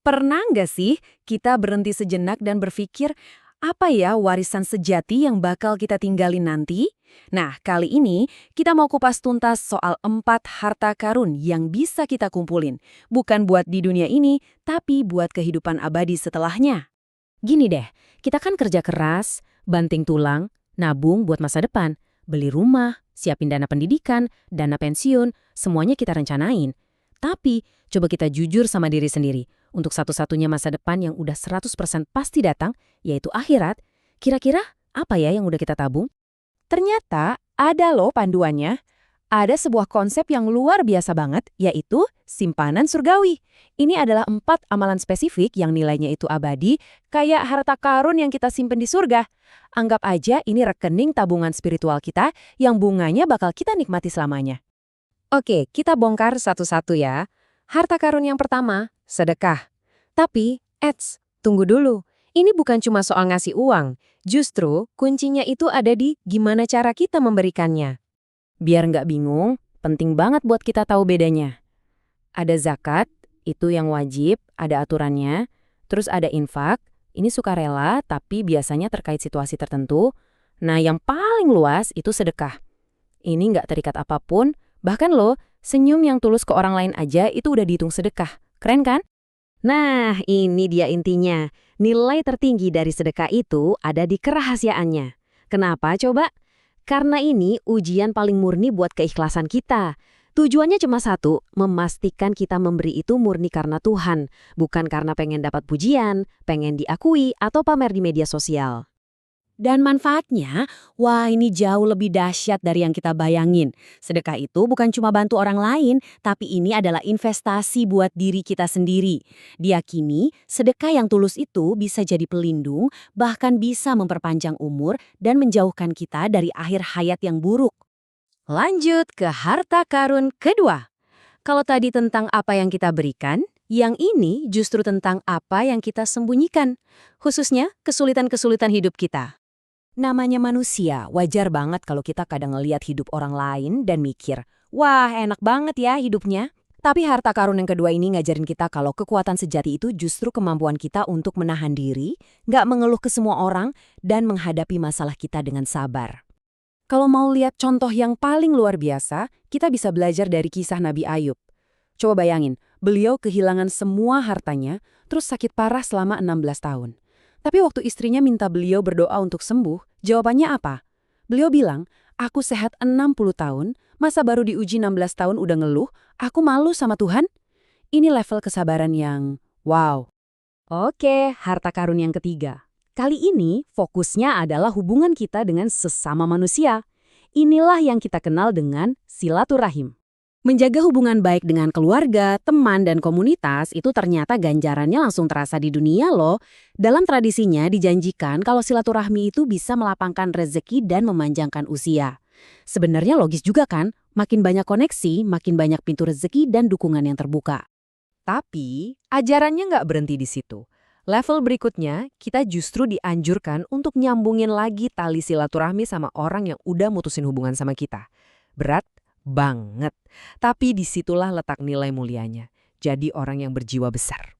Pernah nggak sih kita berhenti sejenak dan berpikir, apa ya warisan sejati yang bakal kita tinggalin nanti? Nah, kali ini kita mau kupas tuntas soal 4 harta karun yang bisa kita kumpulin. Bukan buat di dunia ini, tapi buat kehidupan abadi setelahnya. Gini deh, kita kan kerja keras, banting tulang, nabung buat masa depan, beli rumah, siapin dana pendidikan, dana pensiun, semuanya kita rencanain. Tapi, coba kita jujur sama diri sendiri. Untuk satu-satunya masa depan yang udah 100% pasti datang, yaitu akhirat, kira-kira apa ya yang udah kita tabung? Ternyata ada loh panduannya. Ada sebuah konsep yang luar biasa banget, yaitu simpanan surgawi. Ini adalah 4 amalan spesifik yang nilainya itu abadi, kayak harta karun yang kita simpen di surga. Anggap aja ini rekening tabungan spiritual kita yang bunganya bakal kita nikmati selamanya. Oke, kita bongkar satu-satu ya. Harta karun yang pertama, sedekah. Tapi, tunggu dulu. Ini bukan cuma soal ngasih uang. Justru, kuncinya itu ada di gimana cara kita memberikannya. Biar nggak bingung, penting banget buat kita tahu bedanya. Ada zakat, itu yang wajib, ada aturannya. Terus ada infak, ini sukarela tapi biasanya terkait situasi tertentu. Nah, yang paling luas itu sedekah. Ini nggak terikat apapun, bahkan loh, senyum yang tulus ke orang lain aja itu udah dihitung sedekah. Keren kan? Nah, ini dia intinya. Nilai tertinggi dari sedekah itu ada di kerahasiaannya. Kenapa coba? Karena ini ujian paling murni buat keikhlasan kita. Tujuannya cuma satu, memastikan kita memberi itu murni karena Tuhan, bukan karena pengen dapat pujian, pengen diakui, atau pamer di media sosial. Dan manfaatnya, wah ini jauh lebih dahsyat dari yang kita bayangin. Sedekah itu bukan cuma bantu orang lain, tapi ini adalah investasi buat diri kita sendiri. Diyakini, sedekah yang tulus itu bisa jadi pelindung, bahkan bisa memperpanjang umur dan menjauhkan kita dari akhir hayat yang buruk. Lanjut ke harta karun kedua. Kalau tadi tentang apa yang kita berikan, yang ini justru tentang apa yang kita sembunyikan, khususnya kesulitan-kesulitan hidup kita. Namanya manusia, wajar banget kalau kita kadang ngelihat hidup orang lain dan mikir, wah enak banget ya hidupnya. Tapi harta karun yang kedua ini ngajarin kita kalau kekuatan sejati itu justru kemampuan kita untuk menahan diri, nggak mengeluh ke semua orang, dan menghadapi masalah kita dengan sabar. Kalau mau lihat contoh yang paling luar biasa, kita bisa belajar dari kisah Nabi Ayub. Coba bayangin, beliau kehilangan semua hartanya, terus sakit parah selama 16 tahun. Tapi waktu istrinya minta beliau berdoa untuk sembuh, jawabannya apa? Beliau bilang, aku sehat 60 tahun, masa baru diuji 16 tahun udah ngeluh, aku malu sama Tuhan? Ini level kesabaran yang wow. Oke, harta karun yang ketiga. Kali ini fokusnya adalah hubungan kita dengan sesama manusia. Inilah yang kita kenal dengan silaturahim. Menjaga hubungan baik dengan keluarga, teman, dan komunitas itu ternyata ganjarannya langsung terasa di dunia loh. Dalam tradisinya dijanjikan kalau silaturahmi itu bisa melapangkan rezeki dan memanjangkan usia. Sebenarnya logis juga kan, makin banyak koneksi, makin banyak pintu rezeki dan dukungan yang terbuka. Tapi, ajarannya nggak berhenti di situ. Level berikutnya, kita justru dianjurkan untuk nyambungin lagi tali silaturahmi sama orang yang udah mutusin hubungan sama kita. Berat banget. Tapi disitulah letak nilai mulianya. Jadi orang yang berjiwa besar.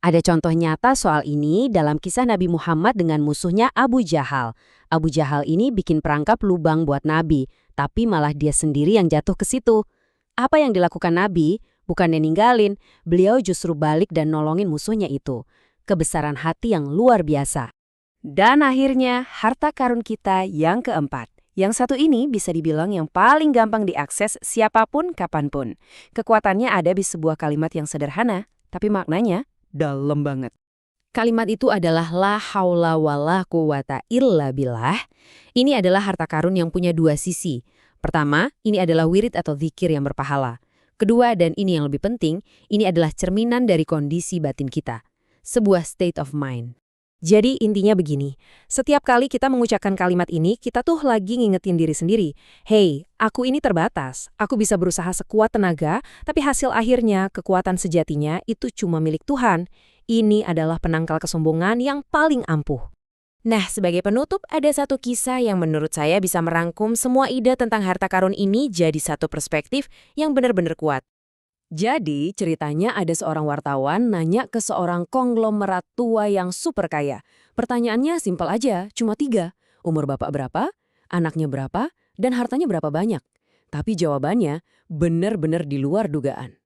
Ada contoh nyata soal ini dalam kisah Nabi Muhammad dengan musuhnya Abu Jahal. Abu Jahal ini bikin perangkap lubang buat Nabi, tapi malah dia sendiri yang jatuh ke situ. Apa yang dilakukan Nabi? Bukannya ninggalin, beliau justru balik dan nolongin musuhnya itu. Kebesaran hati yang luar biasa. Dan akhirnya, harta karun kita yang keempat. Yang satu ini bisa dibilang yang paling gampang diakses siapapun kapanpun. Kekuatannya ada di sebuah kalimat yang sederhana, tapi maknanya dalam banget. Kalimat itu adalah la haula wala quwata illa billah. Ini adalah harta karun yang punya dua sisi. Pertama, ini adalah wirid atau zikir yang berpahala. Kedua, dan ini yang lebih penting, ini adalah cerminan dari kondisi batin kita. Sebuah state of mind. Jadi intinya begini, setiap kali kita mengucapkan kalimat ini, kita tuh lagi ngingetin diri sendiri. Hey, aku ini terbatas, aku bisa berusaha sekuat tenaga, tapi hasil akhirnya, kekuatan sejatinya itu cuma milik Tuhan. Ini adalah penangkal kesombongan yang paling ampuh. Nah, sebagai penutup, ada satu kisah yang menurut saya bisa merangkum semua ide tentang harta karun ini jadi satu perspektif yang benar-benar kuat. Jadi, ceritanya ada seorang wartawan nanya ke seorang konglomerat tua yang super kaya. Pertanyaannya simpel aja, cuma 3. Umur bapak berapa, anaknya berapa, dan hartanya berapa banyak. Tapi jawabannya benar-benar di luar dugaan.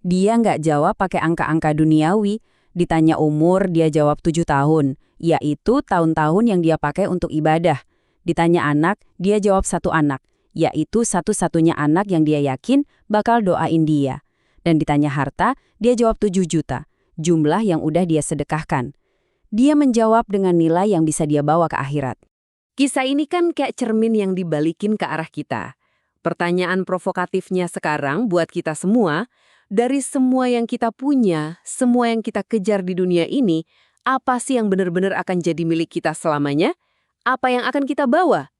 Dia nggak jawab pakai angka-angka duniawi. Ditanya umur, dia jawab 7 tahun, yaitu tahun-tahun yang dia pakai untuk ibadah. Ditanya anak, dia jawab 1 anak, yaitu satu-satunya anak yang dia yakin bakal doain dia. Dan ditanya harta, dia jawab 7 juta, jumlah yang udah dia sedekahkan. Dia menjawab dengan nilai yang bisa dia bawa ke akhirat. Kisah ini kan kayak cermin yang dibalikin ke arah kita. Pertanyaan provokatifnya sekarang buat kita semua, dari semua yang kita punya, semua yang kita kejar di dunia ini, apa sih yang benar-benar akan jadi milik kita selamanya? Apa yang akan kita bawa?